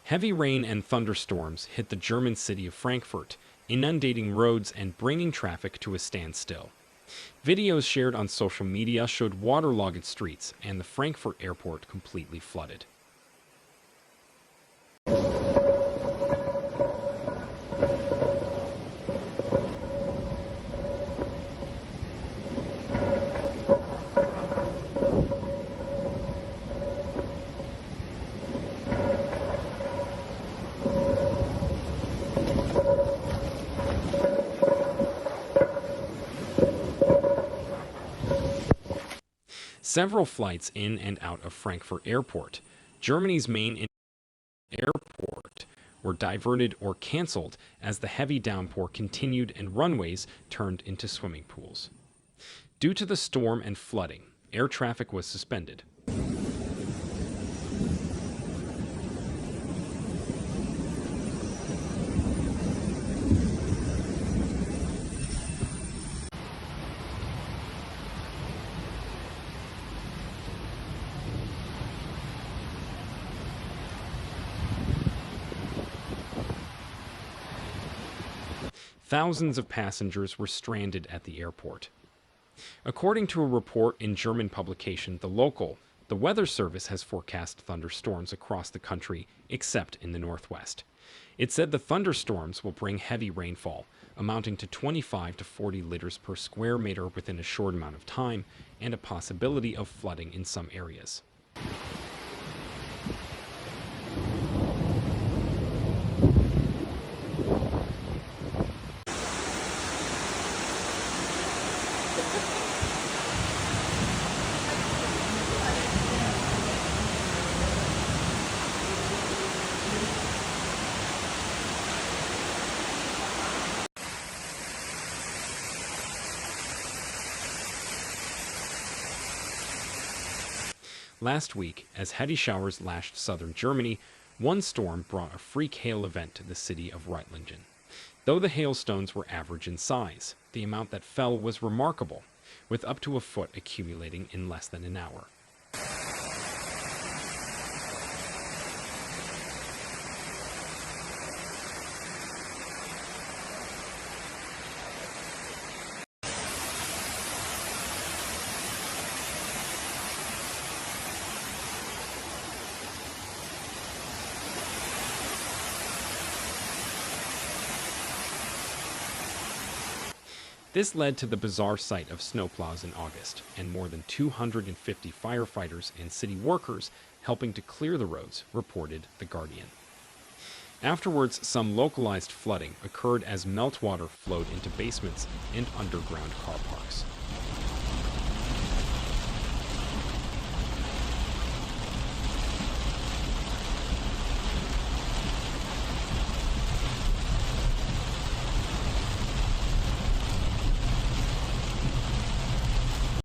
Heavy rain and thunderstorms hit the German city of Frankfurt, inundating roads and bringing traffic to a standstill. Videos shared on social media showed waterlogged streets and the Frankfurt airport completely flooded. Several flights in and out of Frankfurt Airport, Germany's main airport, were diverted or canceled as the heavy downpour continued and runways turned into swimming pools. Due to the storm and flooding, air traffic was suspended. Thousands of passengers were stranded at the airport. According to a report in German publication The Local, the Weather Service has forecast thunderstorms across the country except in the northwest. It said the thunderstorms will bring heavy rainfall, amounting to 25 to 40 liters per square meter within a short amount of time, and a possibility of flooding in some areas. Last week, as heavy showers lashed southern Germany, one storm brought a freak hail event to the city of Reutlingen. Though the hailstones were average in size, the amount that fell was remarkable, with up to a foot accumulating in less than an hour. This led to the bizarre sight of snowplows in August, and more than 250 firefighters and city workers helping to clear the roads, reported The Guardian. Afterwards, some localized flooding occurred as meltwater flowed into basements and underground car parks.